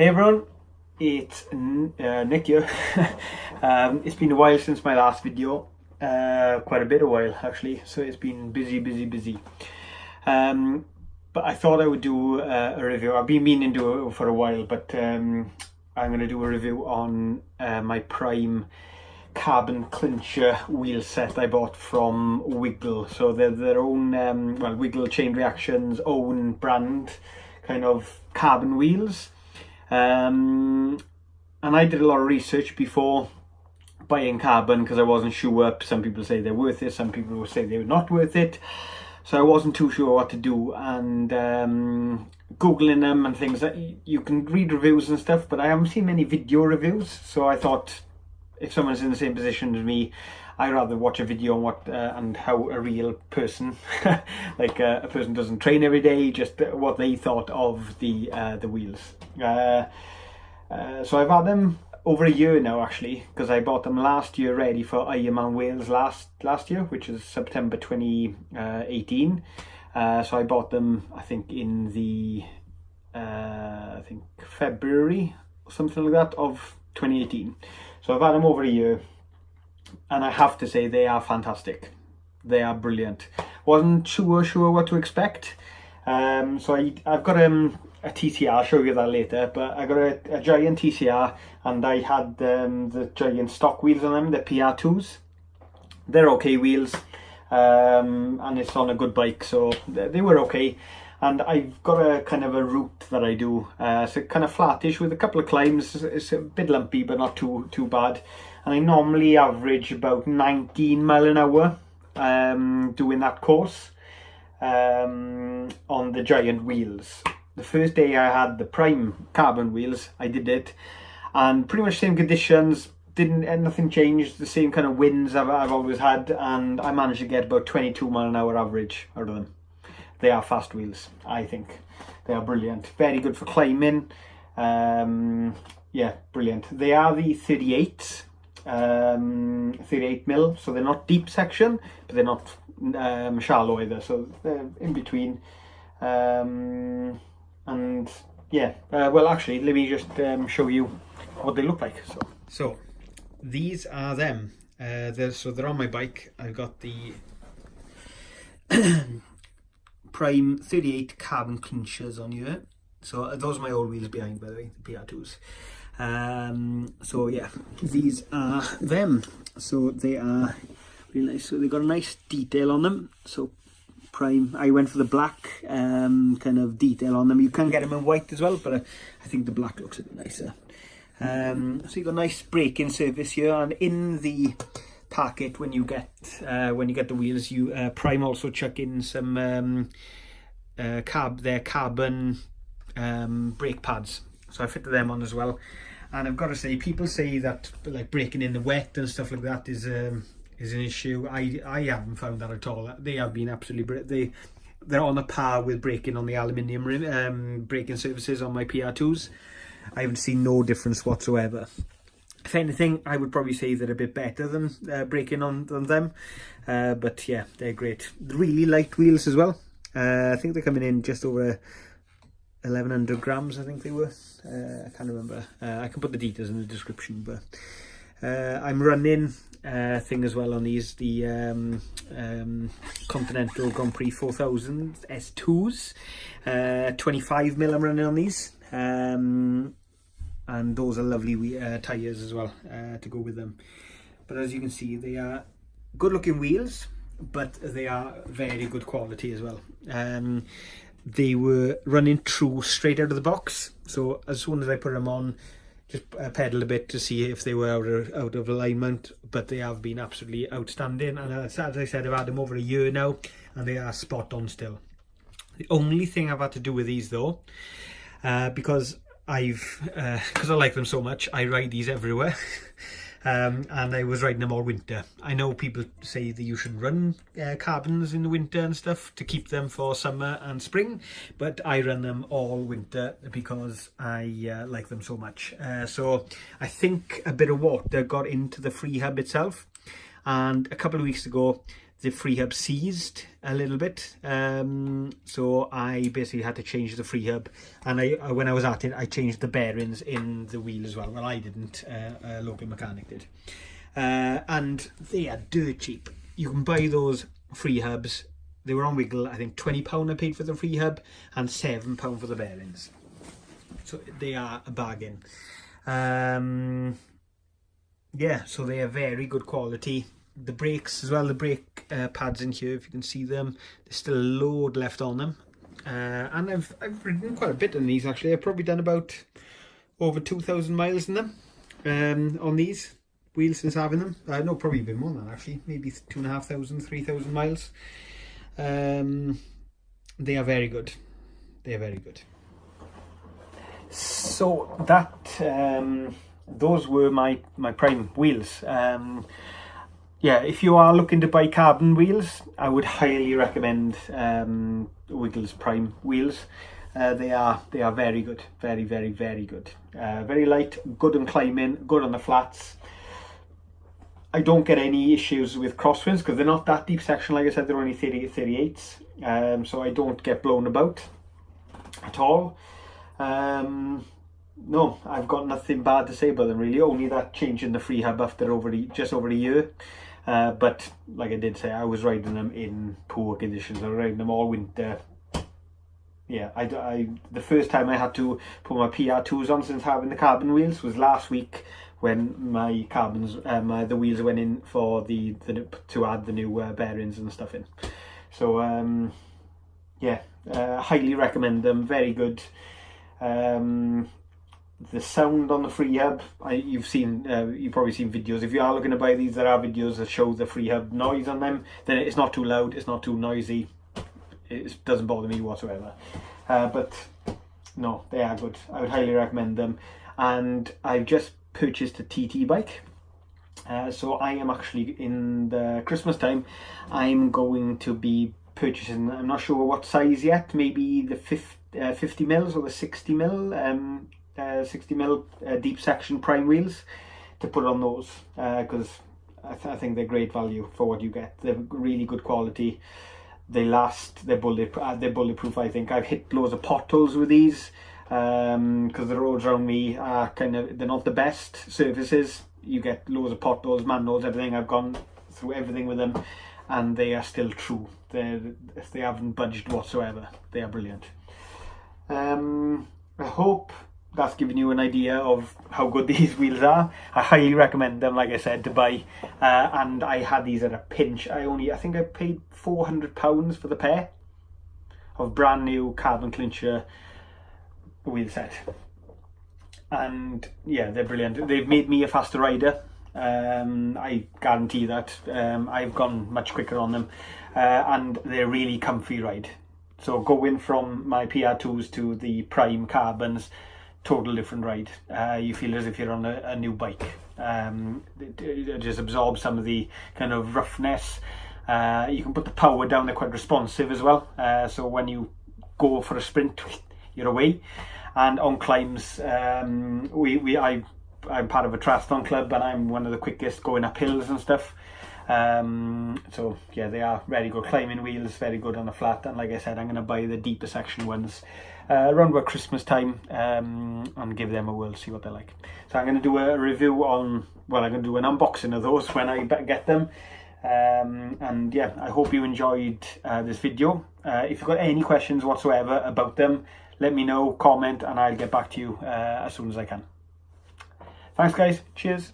Hey everyone, it's Nick here. It's been a while since my last video, quite a bit of while actually, so it's been busy. But I thought I would do a review. I've been meaning to do it for a while, but I'm going to do a review on my Prime Carbon Clincher Wheelset I bought from Wiggle. So they're their own, Wiggle Chain Reactions own brand kind of carbon wheels. And I did a lot of research before buying carbon because I wasn't sure. Some people say they're worth it, some people will say they're not worth it. So I wasn't too sure what to do, and Googling them and things, that you can read reviews and stuff, but I haven't seen many video reviews. So I thought if someone's in the same position as me, I'd rather watch a video on what and how a real person, like a person doesn't train every day, just what they thought of the wheels. So I've had them over a year now actually, because I bought them last year ready for Ironman Wales last year, which is September 2018. So I bought them I think in the February or something like that of 2018. So I've had them over a year, and I have to say they are fantastic. They are brilliant. Wasn't sure what to expect. So I've got a TCR, I'll show you that later, but I got a giant TCR, and I had the giant stock wheels on them, the PR2s. They're okay wheels, and it's on a good bike, so they were okay. And I've got a kind of a route that I do, so kind of flattish with a couple of climbs. It's a bit lumpy, but not too bad. And I normally average about 19 mile an hour doing that course on the giant wheels. The first day I had the Prime Carbon wheels, I did it, and pretty much same conditions. Nothing changed. The same kind of winds I've always had, and I managed to get about 22 mile an hour average out of them. They are fast wheels, I think. They are brilliant. Very good for climbing. Yeah, brilliant. They are the 38 mil, so they're not deep section, but they're not shallow either, so they're in between. And yeah, well actually, let me just show you what they look like. So these are them. They're on my bike. I've got the Prime 38 carbon clinchers on here. So those are my old wheels behind, by the way, the PR2s. So yeah, these are them. So they are really nice. So they got a nice detail on them. So Prime, I went for the black kind of detail on them. You can get them in white as well, but I think the black looks a bit nicer. So you got a nice braking surface here, and in the packet when you get the wheels, you Prime also chuck in some their carbon brake pads. So I fitted them on as well. And I've got to say, people say that like braking in the wet and stuff like that is an issue. I haven't found that at all. They have been absolutely they're on a par with braking on the aluminium rim braking surfaces on my PR2s. I haven't seen no difference whatsoever. If anything, I would probably say they're a bit better than braking on them. But yeah, they're great. Really light wheels as well. I think they're coming in just over 1100 grams, I think they were. I can't remember. I can put the details in the description, but I'm running thing as well on these, the Continental Grand Prix 4000 S2s. 25 mil I'm running on these. And those are lovely tyres as well to go with them. But as you can see, they are good looking wheels, but they are very good quality as well. They were running true straight out of the box, so as soon as I put them on, just pedal a bit to see if they were out of alignment, but they have been absolutely outstanding. And as I said, I've had them over a year now, and they are spot on still. The only thing I've had to do with these though, because I like them so much, I ride these everywhere. And I was riding them all winter. I know people say that you should run carbons in the winter and stuff to keep them for summer and spring, but I run them all winter because I like them so much. So I think a bit of water got into the free hub itself, and a couple of weeks ago the free hub seized a little bit, so I basically had to change the free hub, and when I was at it I changed the bearings in the wheel as well. Well, I didn't, a local mechanic did, and they are dirt cheap. You can buy those free hubs. They were on Wiggle, I think £20 I paid for the free hub and £7 for the bearings, so they are a bargain. Yeah, so they are very good quality. The brakes as well, the brake pads in here, if you can see them, there's still a load left on them, and I've ridden quite a bit on these actually. I've probably done about over 2,000 miles in them, on these wheels since having them. No, probably a bit more than that actually, maybe 2,500, 3,000 miles. They are very good. They are very good. So that those were my Prime wheels. Yeah, if you are looking to buy carbon wheels, I would highly recommend Wiggles Prime wheels. They are very good, very good. Very light, good on climbing, good on the flats. I don't get any issues with crosswinds because they're not that deep section. Like I said, they're only 38s, so I don't get blown about at all. No, I've got nothing bad to say about them really. Only that change in the free hub after just over a year. But like I did say, I was riding them in poor conditions. I was riding them all winter. Yeah, the first time I had to put my PR2s on since having the carbon wheels was last week, when my carbons, the wheels went in for to add the new bearings and stuff in. So yeah, highly recommend them. Very good. The sound on the free hub, you've probably seen videos. If you are looking to buy these, there are videos that show the free hub noise on them. Then it's not too loud, it's not too noisy. It doesn't bother me whatsoever. But no, they are good. I would highly recommend them. And I've just purchased a TT bike. So I am actually, in the Christmas time, I'm going to be purchasing, I'm not sure what size yet, maybe the 50 mils or the 60 mil 60 mil deep section Prime wheels to put on those, because I think they're great value for what you get. They're really good quality. They last. They're bulletproof. I think I've hit loads of potholes with these, because the roads around me are they're not the best surfaces. You get loads of potholes, manholes, everything. I've gone through everything with them, and they are still true. They haven't budged whatsoever. They are brilliant. I hope that's given you an idea of how good these wheels are. I highly recommend them, like I said, to buy. And I had these at a pinch. I think I paid £400 for the pair of brand new carbon clincher wheel set. And yeah, they're brilliant. They've made me a faster rider. I guarantee that. I've gone much quicker on them, and they're really comfy ride. So going from my PR2s to the Prime Carbons, total different ride. You feel as if you're on a new bike. It just absorbs some of the kind of roughness. You can put the power down, they're quite responsive as well. So when you go for a sprint, you're away. And on climbs, I'm part of a triathlon club, and I'm one of the quickest going up hills and stuff. So yeah, they are very good climbing wheels, very good on the flat. And like I said, I'm going to buy the deeper section ones around about Christmas time, and give them a whirl, see what they're like. So I'm going to do a review on, well, I'm going to do an unboxing of those when I get them. And yeah, I hope you enjoyed this video. If you've got any questions whatsoever about them, let me know, comment, and I'll get back to you as soon as I can. Thanks guys, cheers.